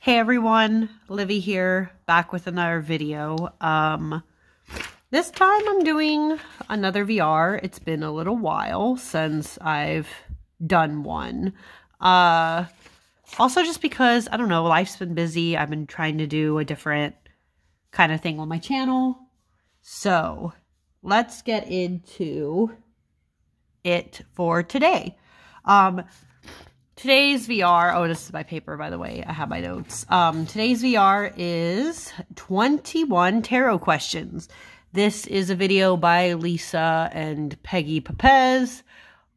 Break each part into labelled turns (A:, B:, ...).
A: Hey everyone, Livy here, back with another video. This time I'm doing another VR. It's been a little while since I've done one. Also just because, I don't know, life's been busy. I've been trying to do a different kind of thing on my channel. So, let's get into it for today. Today's VR, oh, this is my paper, by the way. I have my notes. Today's VR is 21 tarot questions. This is a video by Lisa and Peggy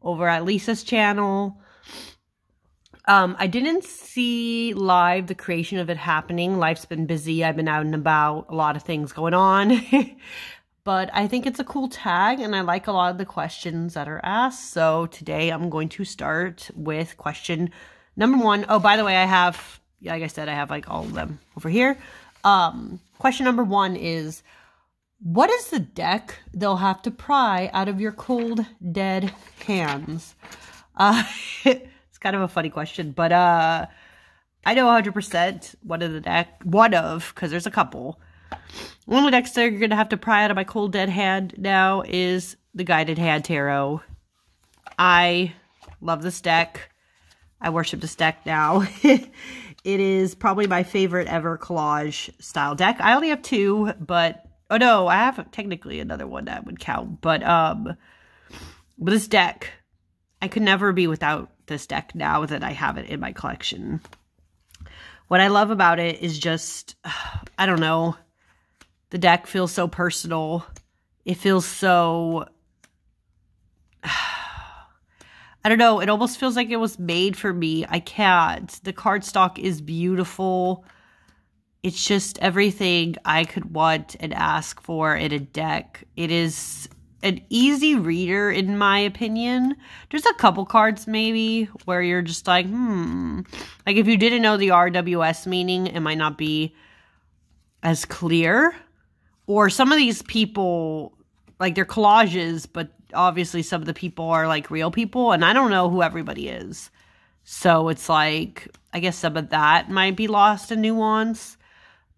A: over at Lisa's channel. I didn't see live the creation of it happening. Life's been busy. I've been out and about, a lot of things going on. But I think it's a cool tag, and I like a lot of the questions that are asked. So today I'm going to start with question number 1. Oh, by the way, I have, like I said, I have like all of them over here. Question number 1 is, what is the deck they'll have to pry out of your cold, dead hands? It's kind of a funny question, but I know 100% because there's a couple. One of the decks that you're going to have to pry out of my cold dead hand now is the Guided Hand Tarot. I love this deck. I worship this deck now. It is probably my favorite ever collage style deck. I only have 2, but, oh no, I have technically another one that would count. But this deck, I could never be without this deck now that I have it in my collection. What I love about it is just, I don't know, the deck feels so personal. It feels so, I don't know, it almost feels like it was made for me. I can't. The cardstock is beautiful. It's just everything I could want and ask for in a deck. It is an easy reader, in my opinion. There's a couple cards maybe where you're just like, Like if you didn't know the RWS meaning, it might not be as clear. Or some of these people, like they're collages, but obviously some of the people are like real people. And I don't know who everybody is. So it's like, I guess some of that might be lost in nuance.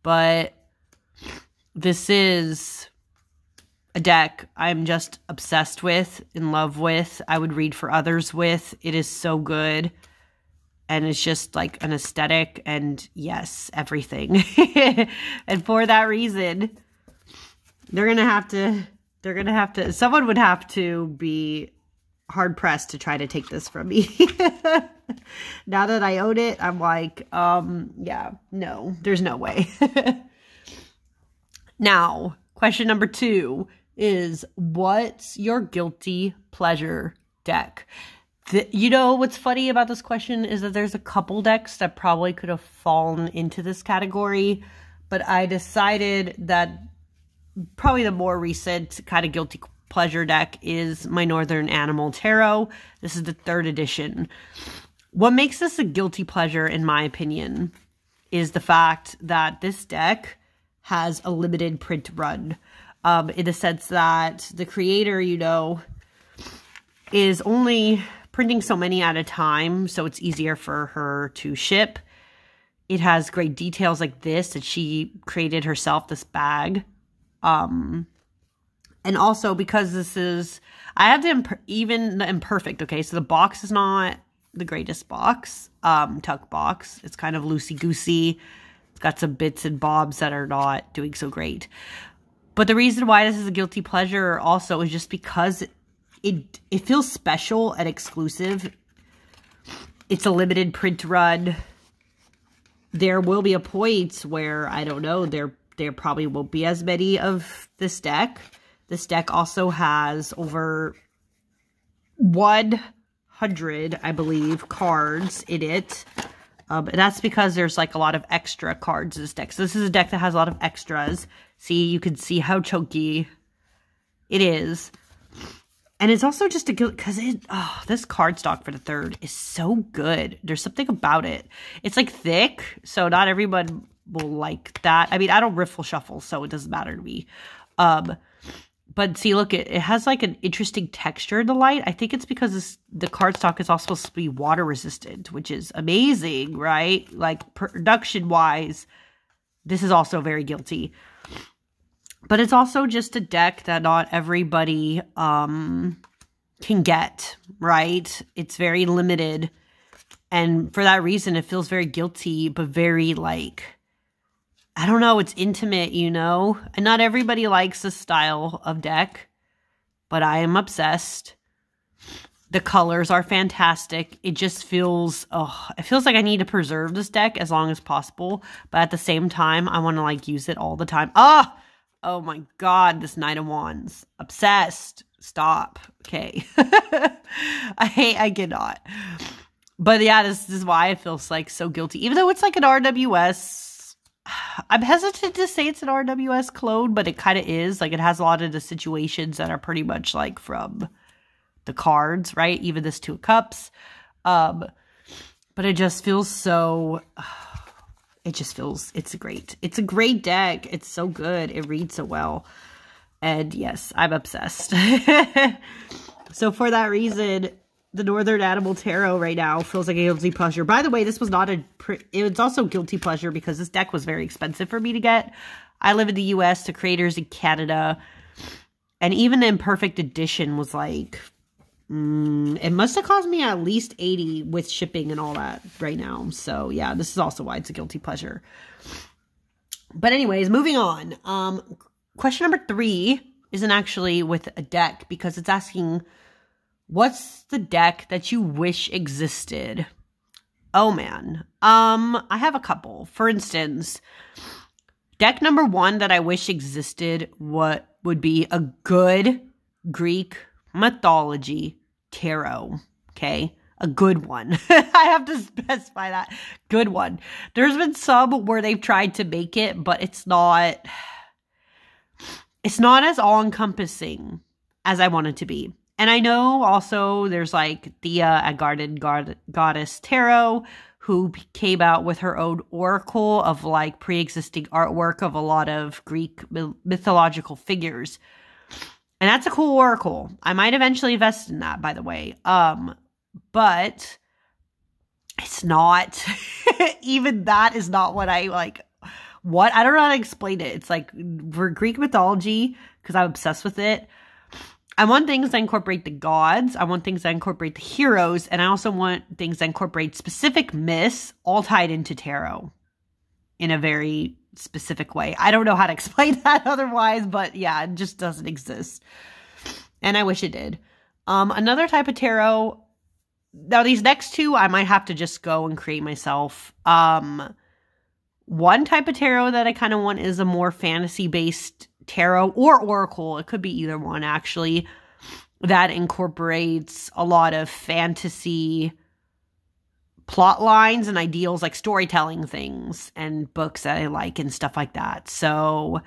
A: But this is a deck I'm just obsessed with, in love with. I would read for others with. It is so good. And it's just like an aesthetic and yes, everything. And for that reason, someone would have to be hard pressed to try to take this from me. Now that I own it, I'm like, yeah, no, there's no way. Now, question number 2 is, what's your guilty pleasure deck? You know, what's funny about this question is that there's a couple decks that probably could have fallen into this category, but I decided that probably the more recent kind of guilty pleasure deck is my Northern Animal Tarot. This is the 3rd edition. What makes this a guilty pleasure, in my opinion, is the fact that this deck has a limited print run. In the sense that the creator, you know, is only printing so many at a time, so it's easier for her to ship. It has great details like this that she created herself, this bag. And also because this is, I have even the imperfect, okay? So the box is not the greatest box, tuck box. It's kind of loosey-goosey. It's got some bits and bobs that are not doing so great. But the reason why this is a guilty pleasure also is just because it feels special and exclusive. It's a limited print run. There will be a point where, I don't know, there probably won't be as many of this deck. This deck also has over 100, I believe, cards in it. And that's because there's like a lot of extra cards in this deck. So this is a deck that has a lot of extras. See, you can see how chunky it is. And it's also just a good, because this cardstock for the 3rd is so good. There's something about it. It's like thick, so not everyone will like that. I mean, I don't riffle shuffle, so it doesn't matter to me. But see, look, it has like an interesting texture in the light. I think it's because the cardstock is also supposed to be water resistant, which is amazing, right? Like production-wise, this is also very guilty. But it's also just a deck that not everybody can get, right? It's very limited. And for that reason, it feels very guilty, but very like, I don't know, it's intimate, you know? And not everybody likes this style of deck, but I am obsessed. The colors are fantastic. It just feels, it feels like I need to preserve this deck as long as possible. But at the same time, I want to like use it all the time. Oh my God, this Knight of Wands. Obsessed. Stop. Okay. I cannot. But yeah, this is why it feels like so guilty. Even though it's like an RWS, I'm hesitant to say it's an RWS clone, but it kind of is. Like it has a lot of the situations that are pretty much like from the cards, right? Even this Two of Cups. But it just feels so... It just feels, it's a great deck. It's so good. It reads so well. And yes, I'm obsessed. So for that reason, the Northern Animal Tarot right now feels like a guilty pleasure. By the way, this was not it was also guilty pleasure because this deck was very expensive for me to get. I live in the US, the creators in Canada. And even the Imperfect Edition was like... it must have cost me at least $80 with shipping and all that right now. So yeah, this is also why it's a guilty pleasure. But anyways, moving on. Question number 3 isn't actually with a deck because it's asking, what's the deck that you wish existed? Oh man. I have a couple. For instance, deck number 1 that I wish existed would be a good Greek mythology tarot. Okay, a good one. I have to specify that. Good one. There's been some where they've tried to make it, but it's not as all-encompassing as I want it to be. And I know also there's like Thea at Garden Goddess Tarot, who came out with her own oracle of like pre-existing artwork of a lot of Greek mythological figures. And that's a cool oracle. I might eventually invest in that, by the way. But it's not, even that is not what I like. What? I don't know how to explain it. It's like for Greek mythology, because I'm obsessed with it. I want things that incorporate the gods. I want things that incorporate the heroes. And I also want things that incorporate specific myths all tied into tarot in a very specific way. I don't know how to explain that otherwise, but yeah, it just doesn't exist. And I wish it did. Another type of tarot, now these next two, I might have to just go and create myself. One type of tarot that I kind of want is a more fantasy-based tarot or oracle. It could be either one, actually, that incorporates a lot of fantasy plot lines and ideals, like storytelling things and books that I like and stuff like that. So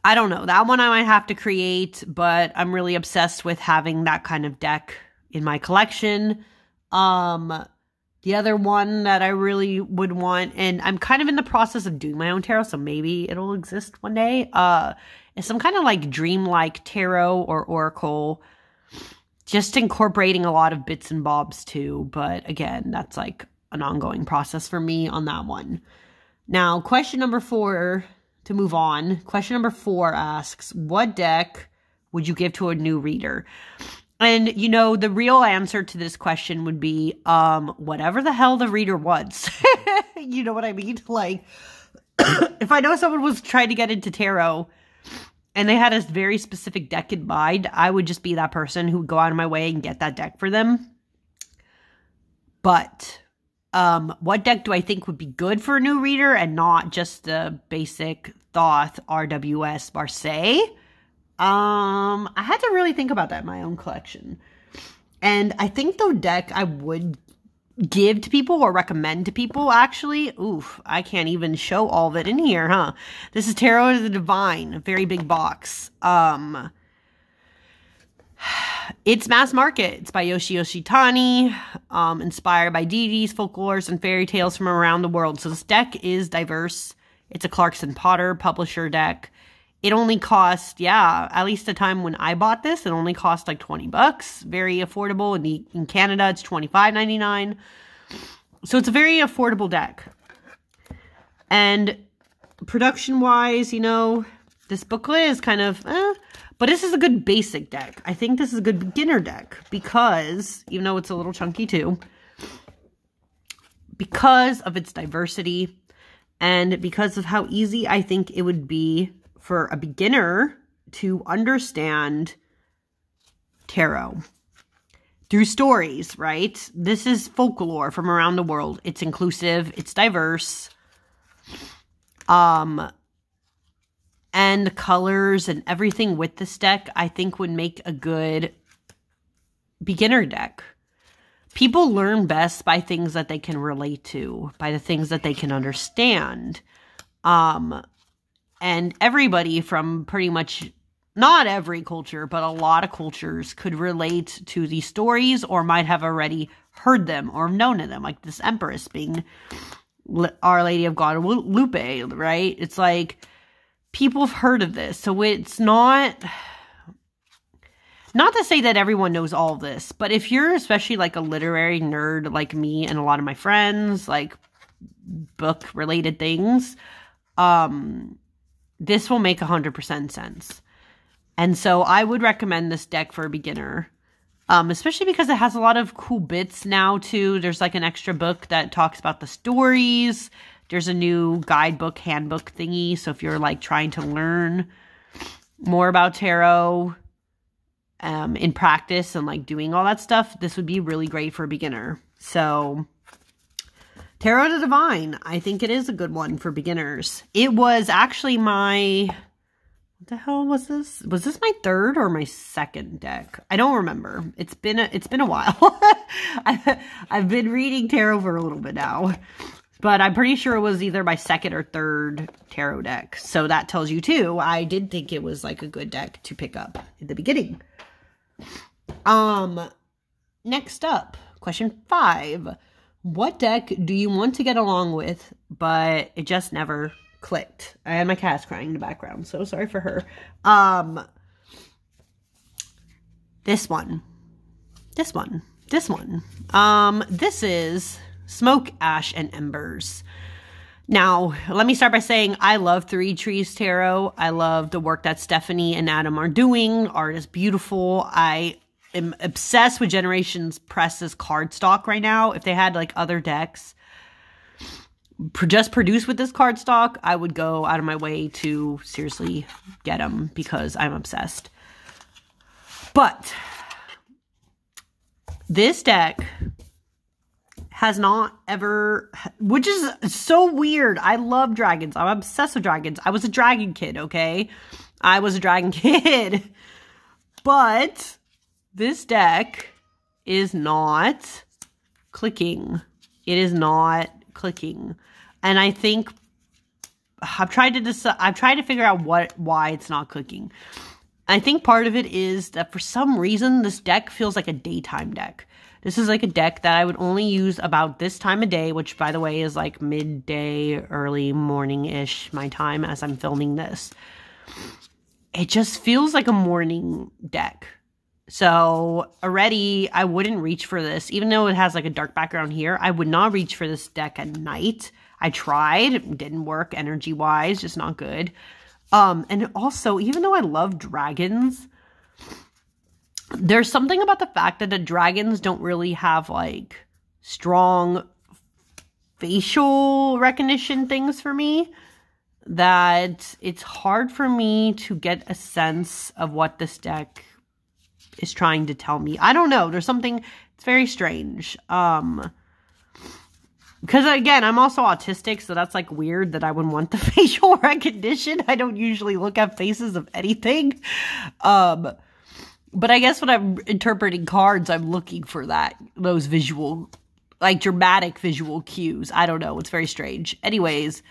A: I don't know. That one I might have to create, but I'm really obsessed with having that kind of deck in my collection. The other one that I really would want, and I'm kind of in the process of doing my own tarot, so maybe it'll exist one day, is some kind of like dreamlike tarot or oracle. Just incorporating a lot of bits and bobs too. But again, that's like an ongoing process for me on that one. Now, question number 4, to move on. Question number 4 asks, what deck would you give to a new reader? And, you know, the real answer to this question would be whatever the hell the reader wants. You know what I mean? Like, if I know someone was trying to get into tarot and they had a very specific deck in mind, I would just be that person who would go out of my way and get that deck for them. But what deck do I think would be good for a new reader and not just the basic Thoth RWS Marseille? I had to really think about that in my own collection. And I think the deck I would give to people or recommend to people, actually, oof, I can't even show all of it in here, huh? This is Tarot of the Divine, a very big box. It's mass market. It's by Yoshi Yoshitani, inspired by deities, folklores, and fairy tales from around the world. So this deck is diverse. It's a Clarkson Potter publisher deck. It only cost, yeah, at least the time when I bought this, it only cost like 20 bucks. Very affordable. In Canada, it's $25.99. So it's a very affordable deck. And production-wise, you know, this booklet is kind of, but this is a good basic deck. I think this is a good beginner deck because, even though it's a little chunky too, because of its diversity and because of how easy I think it would be for a beginner to understand tarot through stories, right? This is folklore from around the world. It's inclusive, it's diverse. And the colors and everything with this deck, I think would make a good beginner deck. People learn best by things that they can relate to, by the things that they can understand. And everybody from pretty much, not every culture, but a lot of cultures could relate to these stories or might have already heard them or known of them. Like this Empress being Our Lady of Guadalupe, right? It's like people have heard of this. So it's not to say that everyone knows all of this, but if you're especially like a literary nerd like me and a lot of my friends, like book related things, this will make 100% sense. And so I would recommend this deck for a beginner, especially because it has a lot of cool bits now too. There's like an extra book that talks about the stories. There's a new guidebook, handbook thingy. So if you're like trying to learn more about tarot in practice and like doing all that stuff, this would be really great for a beginner. So Tarot to Divine, I think it is a good one for beginners. It was actually my, what the hell was this? Was this my third or my second deck? I don't remember. It's been a while. I've been reading tarot for a little bit now, but I'm pretty sure it was either my second or third tarot deck. So that tells you too, I did think it was like a good deck to pick up in the beginning. Next up, question 5. What deck do you want to get along with, but it just never clicked? I had my cat's crying in the background, so sorry for her. This one. This is Smoke, Ash, and Embers. Now, let me start by saying I love Three Trees Tarot. I love the work that Stephanie and Adam are doing. Art is beautiful. I am obsessed with Generations Press's cardstock right now. If they had like other decks just produced with this cardstock, I would go out of my way to seriously get them because I'm obsessed. But this deck has not ever, which is so weird. I love dragons. I'm obsessed with dragons. I was a dragon kid, okay? I was a dragon kid. But this deck is not clicking. It is not clicking. And I think I've tried to figure out why it's not clicking. I think part of it is that for some reason this deck feels like a daytime deck. This is like a deck that I would only use about this time of day, which by the way is like midday, early morning-ish my time as I'm filming this. It just feels like a morning deck. So already I wouldn't reach for this. Even though it has like a dark background here, I would not reach for this deck at night. I tried. It didn't work energy-wise. Just not good. And also, even though I love dragons, there's something about the fact that the dragons don't really have like strong facial recognition things for me, that it's hard for me to get a sense of what this deck is trying to tell me. I don't know. There's something, it's very strange. Because again, I'm also autistic, so that's like weird that I would want the facial recognition. I don't usually look at faces of anything. But I guess when I'm interpreting cards, I'm looking for those visual, like dramatic visual cues. I don't know. It's very strange. Anyways,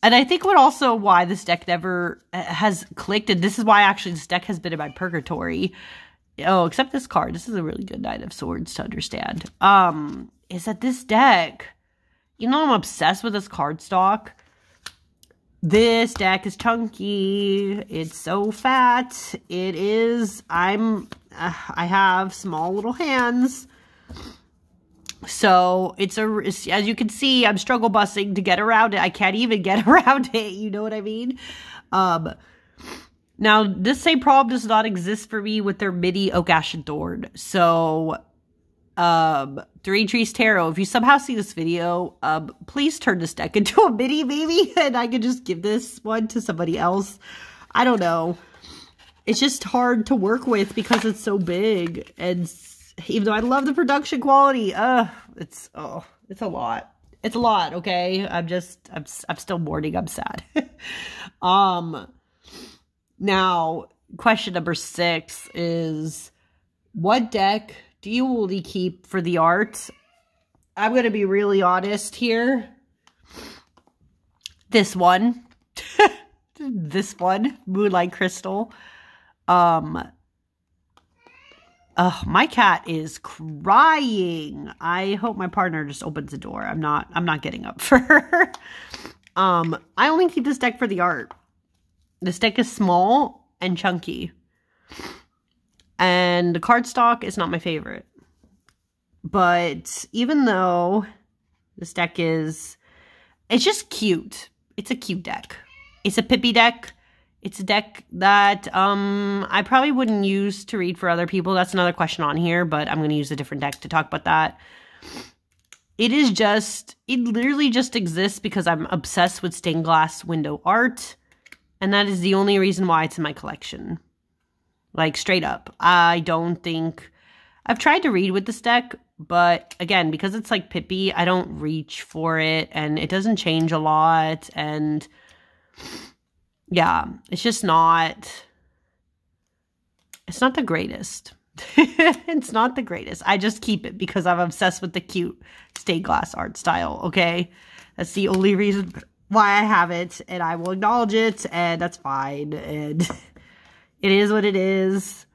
A: and I think why this deck never has clicked, and this is why actually this deck has been in my purgatory. Oh, except this card. This is a really good Knight of Swords to understand. Is that this deck, I'm obsessed with this cardstock, This deck is chunky. It's so fat. It is, I have small little hands. So it's as you can see, I'm struggle busing to get around it. I can't even get around it. You know what I mean? Now this same problem does not exist for me with their mini Oak Ash and Thorn. So, Three Trees Tarot, if you somehow see this video, please turn this deck into a mini maybe, and I could just give this one to somebody else. I don't know. It's just hard to work with because it's so big, and even though I love the production quality, it's a lot. It's a lot, okay? I'm still mourning. I'm sad. Now, question number 6 is, what deck do you only keep for the art? I'm going to be really honest here. This one. This one. Moonlight Crystal. My cat is crying. I hope my partner just opens the door. I'm not getting up for her. I only keep this deck for the art. This deck is small and chunky. And the cardstock is not my favorite. But even though this deck it's just cute. It's a cute deck. It's a Pippi deck. It's a deck that I probably wouldn't use to read for other people. That's another question on here, but I'm going to use a different deck to talk about that. It literally just exists because I'm obsessed with stained glass window art. And that is the only reason why it's in my collection. Like, straight up. I've tried to read with this deck, but again, because it's like Pippi, I don't reach for it, and it doesn't change a lot, and yeah, it's not the greatest. It's not the greatest. I just keep it because I'm obsessed with the cute stained glass art style, okay? That's the only reason why I have it, and I will acknowledge it, and that's fine, and it is what it is.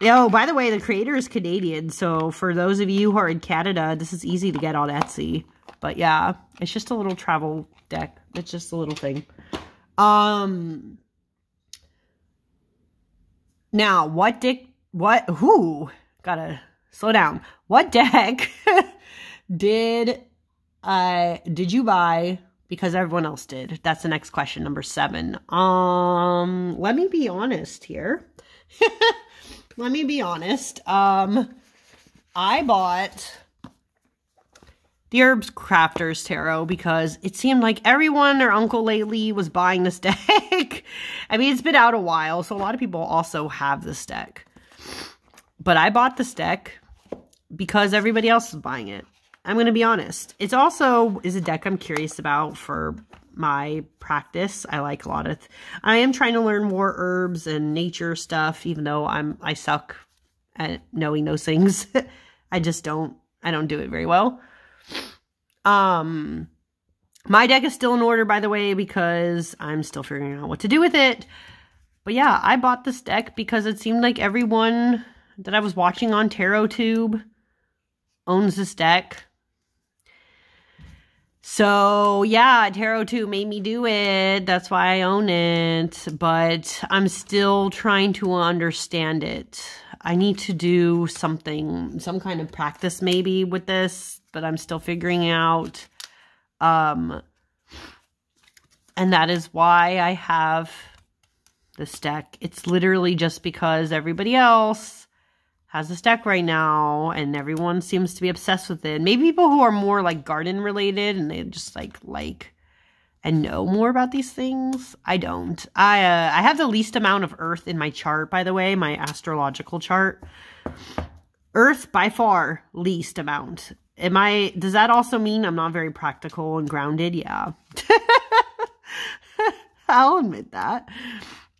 A: Oh, by the way, the creator is Canadian, so for those of you who are in Canada, this is easy to get on Etsy. But yeah, it's just a little travel deck. It's just a little thing. Now, gotta slow down. What deck did you buy because everyone else did? That's the next question, number 7. Let me be honest here. Let me be honest. I bought the Herbs Crafters Tarot because it seemed like everyone, their uncle lately, was buying this deck. I mean, it's been out a while, so a lot of people also have this deck. But I bought this deck because everybody else is buying it. I'm going to be honest. It also is a deck I'm curious about for my practice. I like a lot of... I am trying to learn more herbs and nature stuff, even though I suck at knowing those things. I don't do it very well. My deck is still in order, by the way, because I'm still figuring out what to do with it. But yeah, I bought this deck because it seemed like everyone that I was watching on TarotTube owns this deck. So yeah, TarotTube made me do it. That's why I own it. But I'm still trying to understand it. I need to do something, some kind of practice maybe with this, but I'm still figuring out. And that is why I have this deck. It's literally just because everybody else has this deck right now, and everyone seems to be obsessed with it. Maybe people who are more like garden related and they just like and know more about these things. I don't. I have the least amount of earth in my chart, by the way, my astrological chart. Earth by far least amount. Does that also mean I'm not very practical and grounded? Yeah. I'll admit that.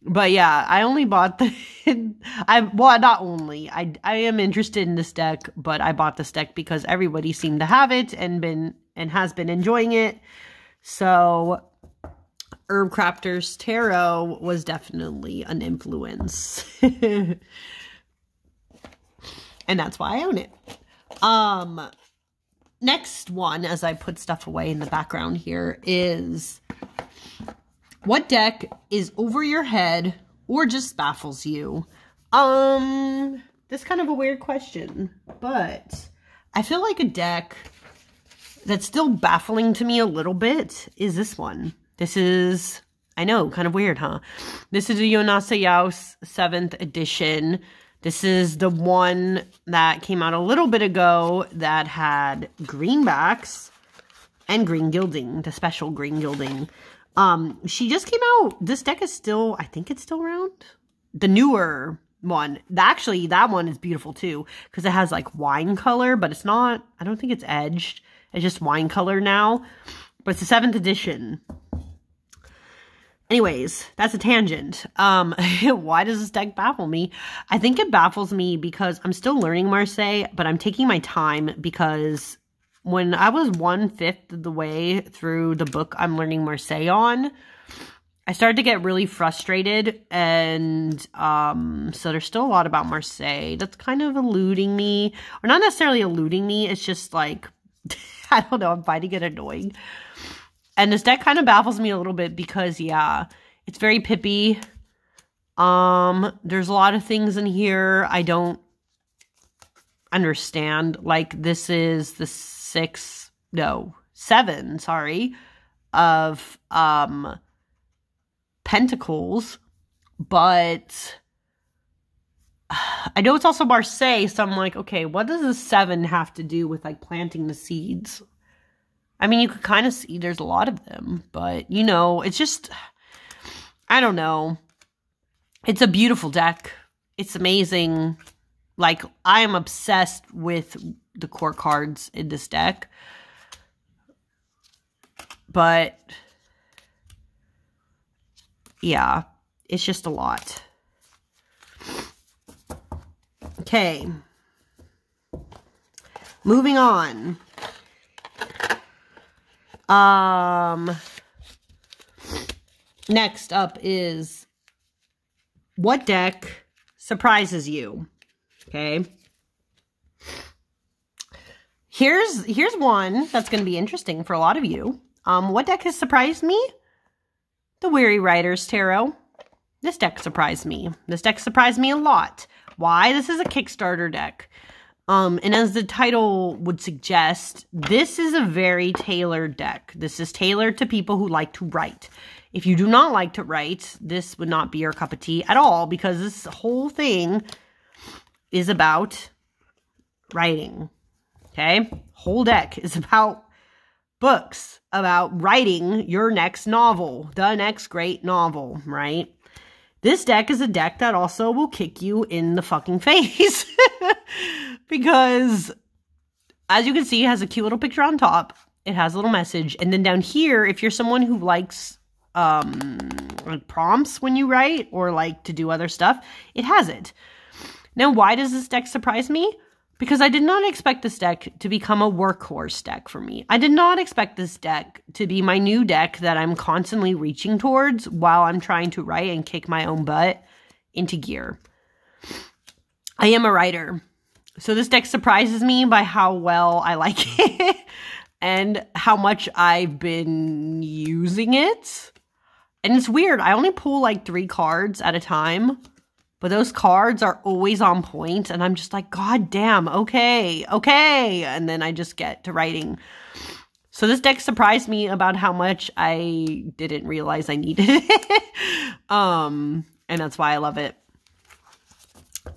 A: But yeah, I only bought not only. I am interested in this deck, but I bought this deck because everybody seemed to have it and has been enjoying it. So Herb Crafters Tarot was definitely an influence. And that's why I own it. Next one, as I put stuff away in the background here, is What deck is over your head or just baffles you? That's kind of a weird question, but I feel like a deck that's still baffling to me a little bit is this one. This is, I know, kind of weird, huh? This is a Yonasayaos 7th edition. This is the one that came out a little bit ago that had greenbacks and green gilding, the special green gilding. She just came out. This deck is still, I think it's still around. The newer one. Actually, that one is beautiful too because it has like wine color, but it's not, I don't think it's edged. It's just wine color now, but it's the 7th edition. Anyways, that's a tangent. Why does this deck baffle me? I think it baffles me because I'm still learning Marseille, but I'm taking my time because when I was 1/5 of the way through the book I'm learning Marseille on, I started to get really frustrated, and so there's still a lot about Marseille that's kind of eluding me, or not necessarily eluding me, it's just like, I don't know, I'm finding it annoying. And this deck kind of baffles me a little bit because, yeah, it's very pippy. There's a lot of things in here I don't understand. Like, this is the 7, sorry, of Pentacles. But I know it's also Marseille, so I'm like, okay, what does the 7 have to do with, like, planting the seeds? I mean, you could kind of see there's a lot of them, but, you know, it's just, I don't know. It's a beautiful deck. It's amazing. Like, I am obsessed with the core cards in this deck. But, yeah, it's just a lot. Okay. Moving on. Next up is, what deck surprises you? Okay. Here's one that's going to be interesting for a lot of you. What deck has surprised me? The Weary Riders Tarot. This deck surprised me. This deck surprised me a lot. Why? This is a Kickstarter deck. And as the title would suggest, this is a very tailored deck. This is tailored to people who like to write. If you do not like to write, this would not be your cup of tea at all, because this whole thing is about writing. Okay? Whole deck is about books, about writing your next novel, the next great novel, right? This deck is a deck that also will kick you in the fucking face. Because, as you can see, it has a cute little picture on top. It has a little message. And then down here, if you're someone who likes like prompts when you write, or like to do other stuff, it has it. Now, why does this deck surprise me? Because I did not expect this deck to become a workhorse deck for me. I did not expect this deck to be my new deck that I'm constantly reaching towards while I'm trying to write and kick my own butt into gear. I am a writer. So this deck surprises me by how well I like it and how much I've been using it. And it's weird. I only pull like 3 cards at a time. But those cards are always on point, and I'm just like, God damn, okay. And then I just get to writing. So this deck surprised me about how much I didn't realize I needed it. And that's why I love it.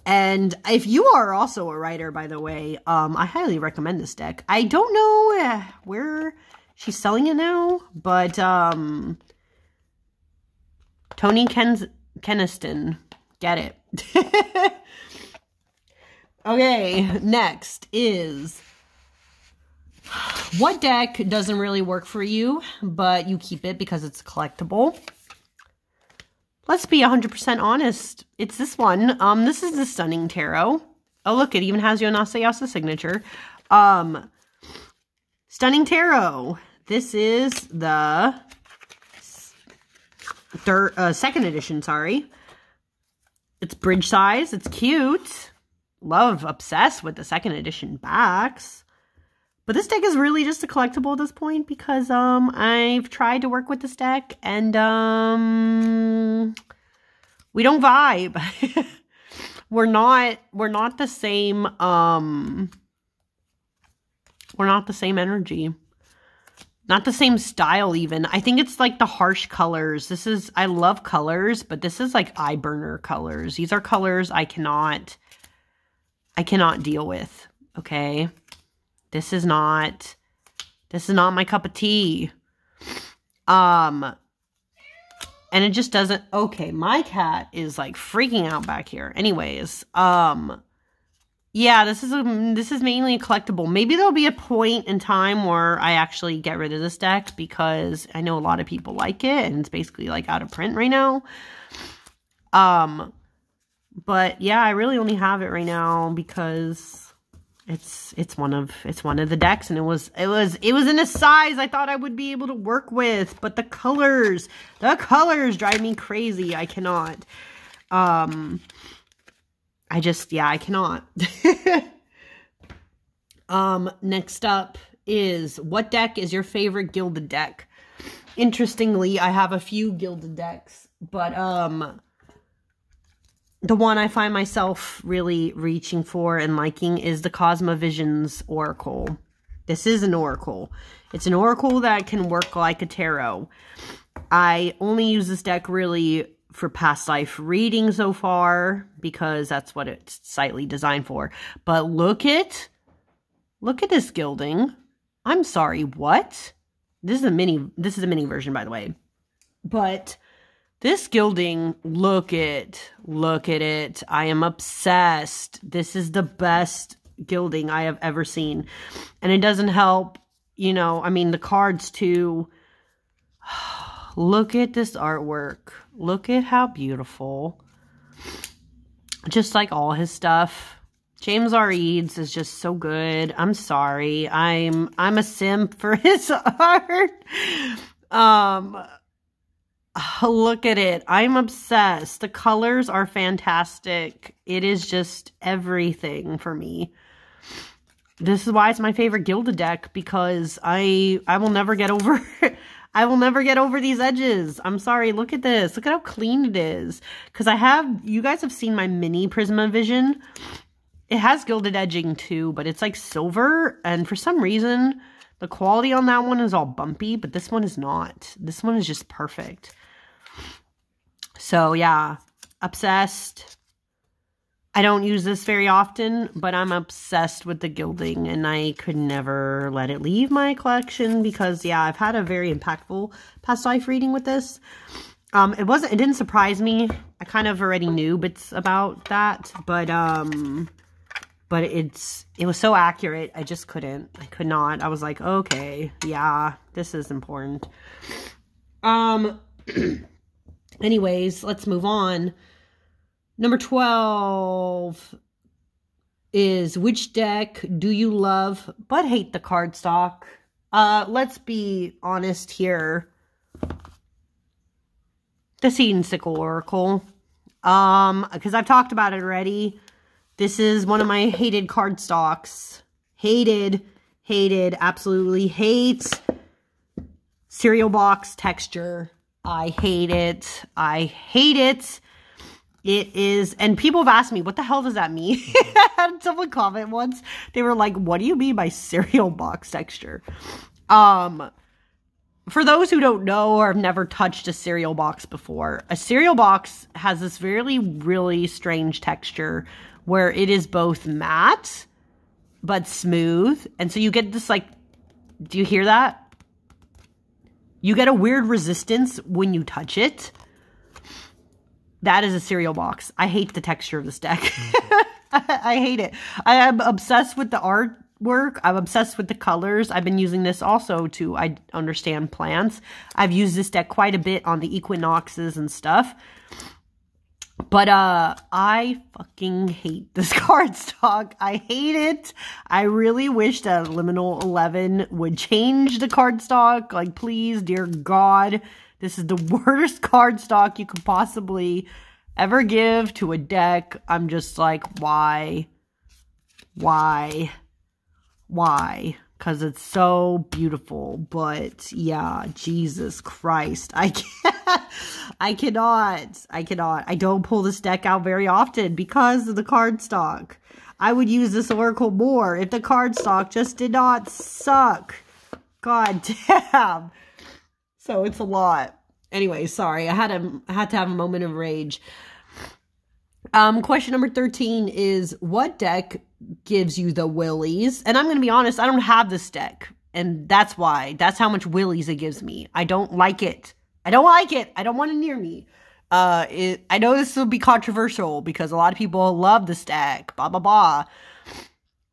A: And if you are also a writer, by the way, I highly recommend this deck. I don't know where she's selling it now, but Tony Keniston. Get it. Okay, next is, what deck doesn't really work for you, but you keep it because it's a collectible? Let's be 100% honest. It's this one. This is the Stunning Tarot. Oh, look, it even has Yonasaya's signature. Stunning Tarot. This is the 2nd edition, sorry. It's bridge size. It's cute. Love, obsessed with the 2nd edition backs. But this deck is really just a collectible at this point because I've tried to work with this deck and we don't vibe. we're not the same we're not the same energy. Not the same style even. I think it's like the harsh colors. I love colors, but this is like eye burner colors. These are colors I cannot deal with, okay? This is not my cup of tea. And it just doesn't, okay, my cat is like freaking out back here. Anyways, yeah, this is mainly a collectible. Maybe there'll be a point in time where I actually get rid of this deck because I know a lot of people like it and it's basically like out of print right now. But yeah, I really only have it right now because it's one of the decks, and it was in a size I thought I would be able to work with, but the colors drive me crazy. I cannot. I cannot. Next up is, what deck is your favorite gilded deck? Interestingly, I have a few gilded decks, but the one I find myself really reaching for and liking is the Cosmovisions Oracle. This is an Oracle. It's an Oracle that can work like a tarot. I only use this deck really for past life reading so far because that's what it's slightly designed for. But look at this gilding. I'm sorry, what? This is a mini version, by the way. But this gilding, look at it. I am obsessed. This is the best gilding I have ever seen. And it doesn't help, you know, I mean, the cards too. Look at this artwork. Look at how beautiful. Just like all his stuff. James R. Eads is just so good. I'm sorry. I'm a simp for his art. Look at it. I'm obsessed. The colors are fantastic. It is just everything for me. This is why it's my favorite gilded deck, because I will never get over I will never get over these edges. I'm sorry. Look at this. Look at how clean it is. Because you guys have seen my mini Prisma Vision. It has gilded edging too, but it's like silver. And for some reason, the quality on that one is all bumpy, but this one is not. This one is just perfect. So yeah, obsessed. I don't use this very often, but I'm obsessed with the gilding, and I could never let it leave my collection because, yeah, I've had a very impactful past life reading with this. It didn't surprise me. I kind of already knew bits about that, but it was so accurate. I just couldn't. I could not. I was like, okay, yeah, this is important. Anyways, let's move on. Number 12 is, which deck do you love but hate the cardstock? Let's be honest here. The Seed and Sickle Oracle. Because I've talked about it already. This is one of my hated cardstocks. Hated, absolutely hate. Cereal box texture. I hate it. I hate it. It is, and people have asked me, what the hell does that mean? I had someone comment once. They were like, what do you mean by cereal box texture? For those who don't know or have never touched a cereal box before, a cereal box has this really strange texture where it is both matte but smooth. And so you get this, like, do you hear that? You get a weird resistance when you touch it. That is a cereal box. I hate the texture of this deck. I hate it. I am obsessed with the artwork. I'm obsessed with the colors. I've been using this also to understand plants. I've used this deck quite a bit on the equinoxes and stuff. But I fucking hate this cardstock. I hate it. I really wish that Liminal 11 would change the cardstock. Like, please, dear God. This is the worst cardstock you could possibly ever give to a deck. I'm just like, why? Why? Why? because it's so beautiful. But yeah, Jesus Christ. I can't. I cannot. I don't pull this deck out very often because of the cardstock. I would use this Oracle more if the cardstock just did not suck. God damn. So it's a lot. Anyway, sorry. I had to have a moment of rage. Question number 13 is, what deck gives you the willies? And I'm going to be honest, I don't have this deck. And that's why. That's how much willies it gives me. I don't like it. I don't like it. I don't want it near me. I know this will be controversial because a lot of people love this deck. Blah, blah, blah.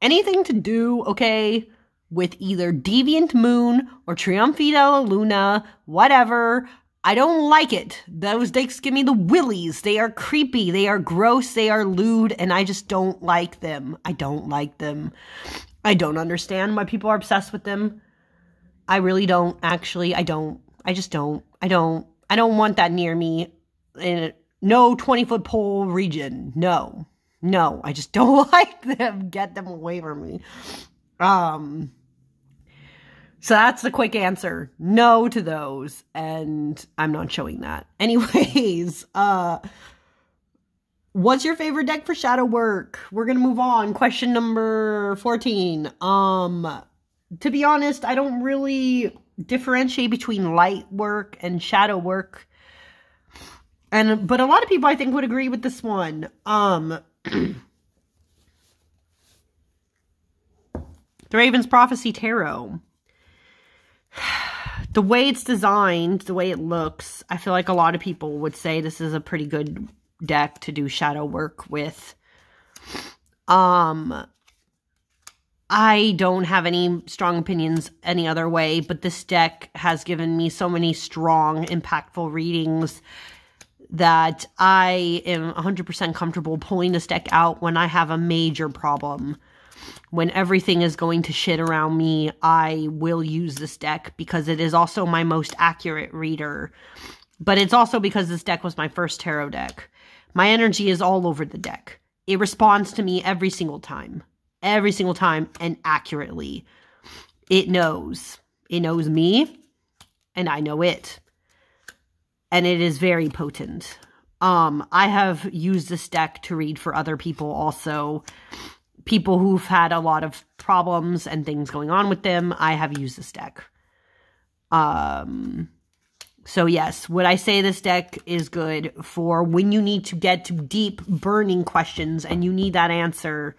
A: Anything to do, okay, with either Deviant Moon or Triumphi della Luna, whatever, I don't like it. Those decks give me the willies. They are creepy. They are gross. They are lewd. And I just don't like them. I don't like them. I don't understand why people are obsessed with them. I really don't. Actually, I don't. I just don't. I don't want that near me. In no 20-foot pole region. No. No. I just don't like them. Get them away from me. So that's the quick answer. No to those. And I'm not showing that. Anyways, what's your favorite deck for shadow work? We're going to move on. Question number 14. To be honest, I don't really differentiate between light work and shadow work. But a lot of people, I think, would agree with this one. The Raven's Prophecy Tarot. The way it's designed, the way it looks, I feel like a lot of people would say this is a pretty good deck to do shadow work with. I don't have any strong opinions any other way, but this deck has given me so many strong, impactful readings that I am 100% comfortable pulling this deck out when I have a major problem. When everything is going to shit around me, I will use this deck because it is also my most accurate reader. But it's also because this deck was my first tarot deck. My energy is all over the deck. It responds to me every single time. Every single time, and accurately. It knows. It knows me, and I know it. And it is very potent. I have used this deck to read for other people also. People who've had a lot of problems and things going on with them, I have used this deck. So yes, would I say this deck is good for when you need to get to deep, burning questions and you need that answer?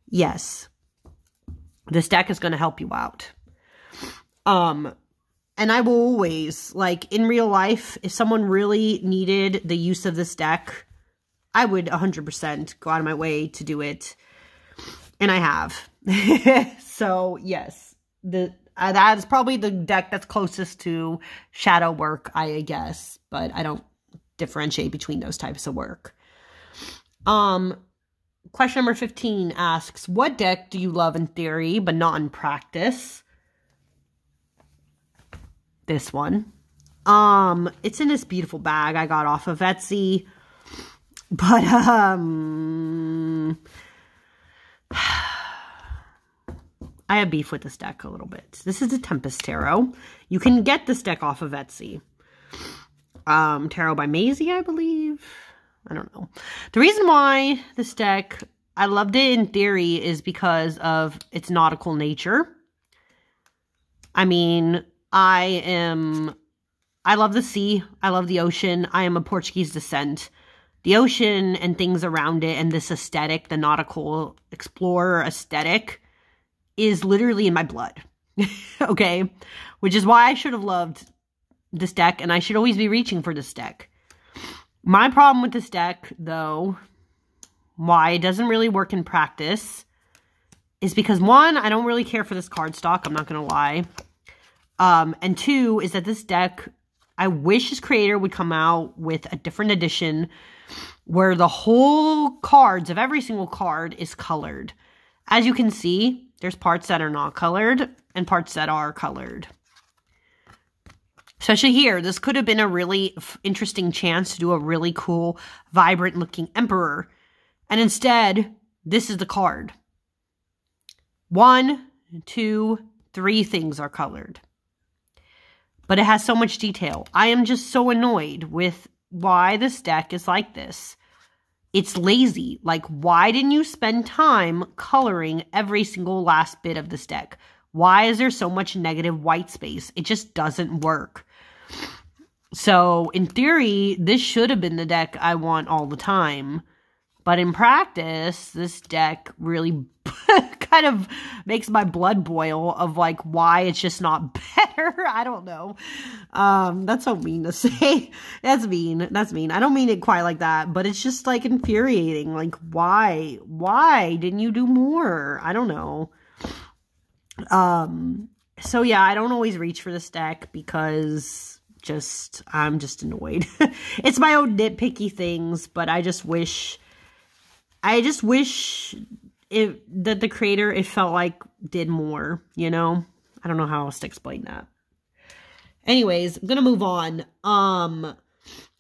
A: Yes. This deck is going to help you out. And I will always, like, in real life, if someone really needed the use of this deck, I would 100% go out of my way to do it. And I have. So, yes. That is probably the deck that's closest to shadow work, I guess. But I don't differentiate between those types of work. Question number 15 asks, what deck do you love in theory, but not in practice? This one. It's in this beautiful bag I got off of Etsy. But, I have beef with this deck a little bit. This is a Tempest Tarot. You can get this deck off of Etsy. Tarot by Maisie, I believe. I don't know. The reason why this deck, I loved it in theory, is because of its nautical nature. I mean, I love the sea. I love the ocean. I am of Portuguese descent. The ocean and things around it and this aesthetic, the nautical explorer aesthetic, is literally in my blood. Okay? Which is why I should have loved this deck, and I should always be reaching for this deck. My problem with this deck, though, why it doesn't really work in practice, is because, one, I don't really care for this cardstock, I'm not going to lie. And two, is that this deck, I wish its creator would come out with a different edition where the whole cards of every single card is colored. As you can see, there's parts that are not colored and parts that are colored. Especially here, this could have been a really interesting chance to do a really cool, vibrant-looking Emperor. And instead, this is the card. One, 2, 3 things are colored. But it has so much detail. I am just so annoyed with why this deck is like this. It's lazy. Like, why didn't you spend time coloring every single last bit of this deck? Why is there so much negative white space? It just doesn't work. So, in theory, this should have been the deck I want all the time. But in practice, this deck really kind of makes my blood boil of like why it's just not better. I don't know. That's so mean to say. That's mean. That's mean. I don't mean it quite like that, but it's just like infuriating. Like why? Why didn't you do more? I don't know. So yeah, I don't always reach for this deck because I'm just annoyed. It's my own nitpicky things, but I just wish that the creator, it felt like, did more, you know? I don't know how else to explain that. Anyways, I'm going to move on.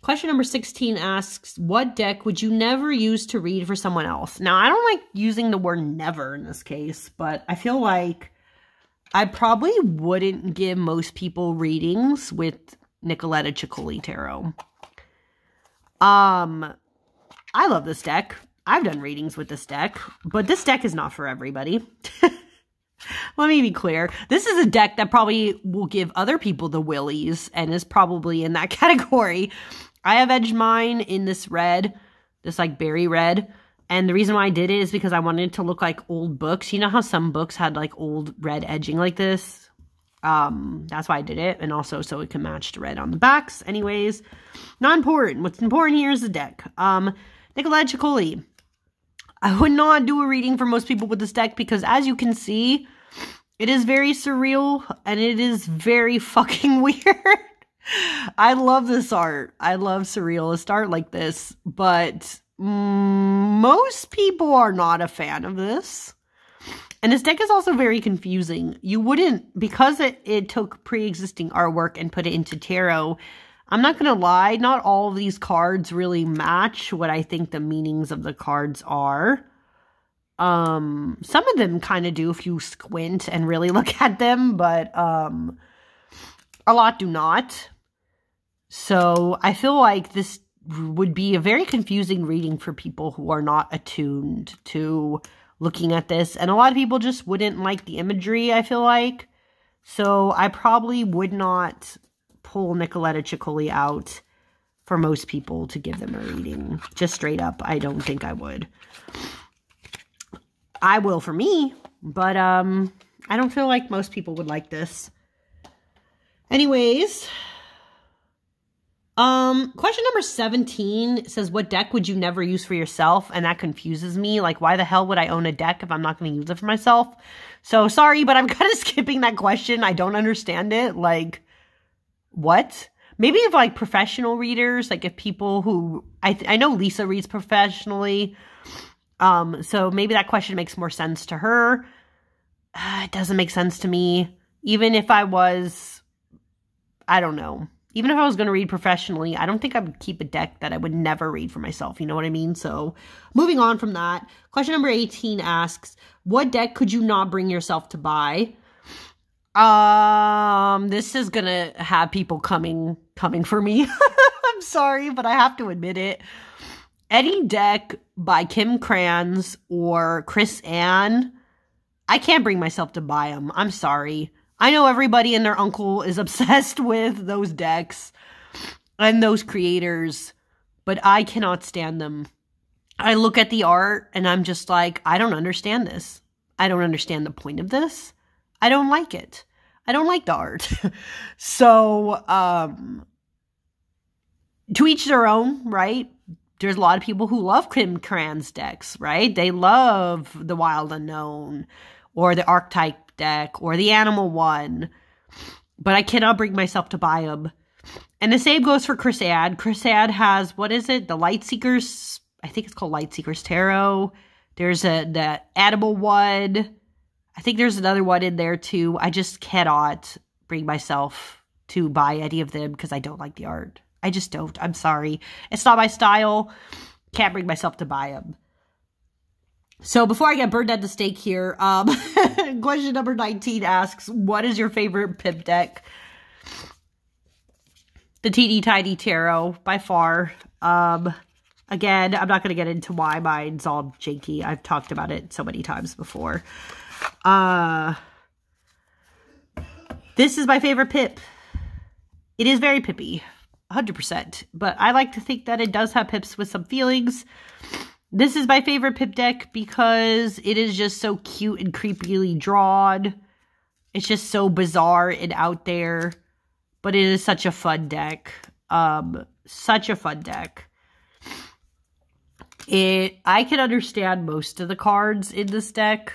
A: Question number 16 asks, what deck would you never use to read for someone else? Now, I don't like using the word never in this case, but I feel like I probably wouldn't give most people readings with Nicoletta Ciccoli Tarot. I love this deck. I've done readings with this deck, but this deck is not for everybody. Let me be clear. This is a deck that probably will give other people the willies and is probably in that category. I have edged mine in this red, this like berry red. And the reason why I did it is because I wanted it to look like old books. You know how some books had like old red edging like this? That's why I did it. And also so it can match the red on the backs. Anyways, not important. What's important here is the deck. Nicoletta Ciccoli. I would not do a reading for most people with this deck because, as you can see, it is very surreal and it is very fucking weird. I love this art. I love surrealist art like this, but most people are not a fan of this. And this deck is also very confusing. You wouldn't, because it took pre-existing artwork and put it into tarot, I'm not going to lie, not all of these cards really match what I think the meanings of the cards are. Some of them kind of do if you squint and really look at them, but a lot do not. So I feel like this would be a very confusing reading for people who are not attuned to looking at this. And a lot of people just wouldn't like the imagery, I feel like. So I probably would not pull Nicoletta Ciccoli out for most people to give them a reading. Just straight up, I don't think I would. I will for me, but I don't feel like most people would like this. Anyways, question number 17 says, what deck would you never use for yourself? And that confuses me. Like, why the hell would I own a deck if I'm not going to use it for myself? So sorry, but I'm kind of skipping that question. I don't understand it. Like, what? Maybe if like professional readers, like if people who, I know Lisa reads professionally. So maybe that question makes more sense to her. It doesn't make sense to me. Even if I was, I don't know. Even if I was going to read professionally, I don't think I would keep a deck that I would never read for myself. You know what I mean? So moving on from that, question number 18 asks, what deck could you not bring yourself to buy? This is gonna have people coming for me. I'm sorry, but I have to admit it. Any deck by Kim Kranz or Chris Ann, I can't bring myself to buy them. I'm sorry. I know everybody and their uncle is obsessed with those decks and those creators, but I cannot stand them. I look at the art and I'm just like, I don't understand this. I don't understand the point of this. I don't like it. I don't like the art. So, to each their own, right? There's a lot of people who love Kim Kranz decks, right? They love the Wild Unknown or the Archetype deck or the Animal one. But I cannot bring myself to buy them. And the same goes for Chris Ann. Chris Ann has, what is it? The Lightseekers, I think it's called Lightseekers Tarot. There's the Animal one. I think there's another one in there too. I just cannot bring myself to buy any of them because I don't like the art. I just don't. I'm sorry. It's not my style. Can't bring myself to buy them. So before I get burned at the stake here, question number 19 asks, what is your favorite pip deck? The Teeny Tiny Tarot, by far. Again, I'm not going to get into why mine's all janky. I've talked about it so many times before. This is my favorite pip. It is very pippy, 100%. But I like to think that it does have pips with some feelings. This is my favorite pip deck because it is just so cute and creepily drawn. It's just so bizarre and out there. But it is such a fun deck. Such a fun deck. I can understand most of the cards in this deck.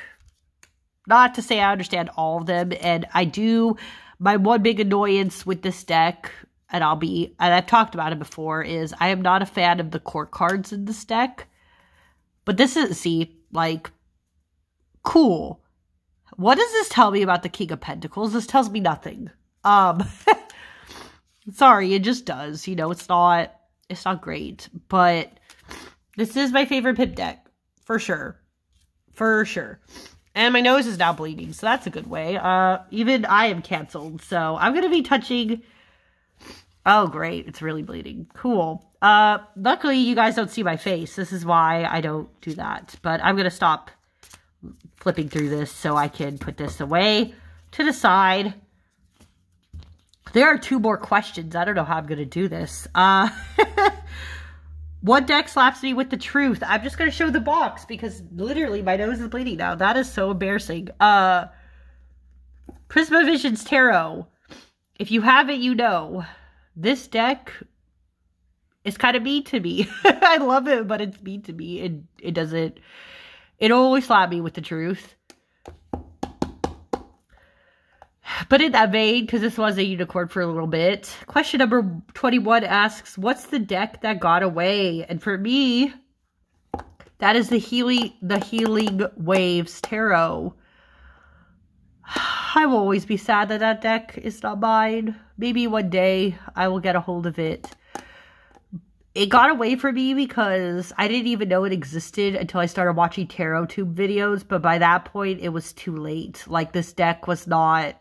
A: Not to say I understand all of them. And I do, my one big annoyance with this deck, and I've talked about it before, is I am not a fan of the court cards in this deck. But this is, see, like, cool. What does this tell me about the King of Pentacles? This tells me nothing. Sorry, it just does. You know, it's not great. But this is my favorite pip deck. For sure. For sure. And my nose is now bleeding, so that's a good way. Even I am canceled, so I'm going to be touching... Oh, great. It's really bleeding. Cool. Luckily, you guys don't see my face. This is why I don't do that. But I'm going to stop flipping through this so I can put this away to the side. There are 2 more questions. I don't know how I'm going to do this. What deck slaps me with the truth? I'm just going to show the box because literally my nose is bleeding now. That is so embarrassing. Prisma Visions Tarot. If you have it, you know. This deck is kind of mean to me. I love it, but it's mean to me. It doesn't... It always slap me with the truth. But in that vein, because this was a unicorn for a little bit, question number 21 asks, what's the deck that got away? And for me, that is the Healing Waves Tarot. I will always be sad that that deck is not mine. Maybe one day I will get a hold of it. It got away from me because I didn't even know it existed until I started watching Tarot Tube videos. But by that point, it was too late. Like, this deck was not...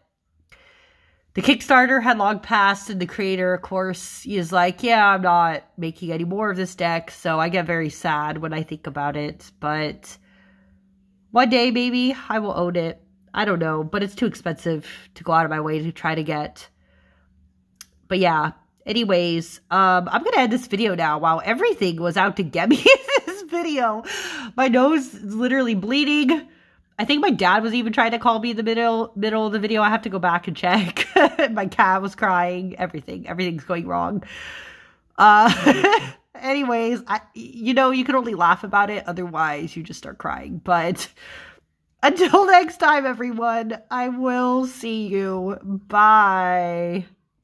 A: The Kickstarter had long passed, and the creator, of course, is like, yeah, I'm not making any more of this deck, so I get very sad when I think about it, but one day, maybe, I will own it. I don't know, but it's too expensive to go out of my way to try to get. But yeah, anyways, I'm going to end this video now. Wow, everything was out to get me in this video. My nose is literally bleeding. I think my dad was even trying to call me in the middle of the video. I have to go back and check. My cat was crying. Everything's going wrong. Anyways, you know, you can only laugh about it. Otherwise, you just start crying. But until next time, everyone, I will see you. Bye.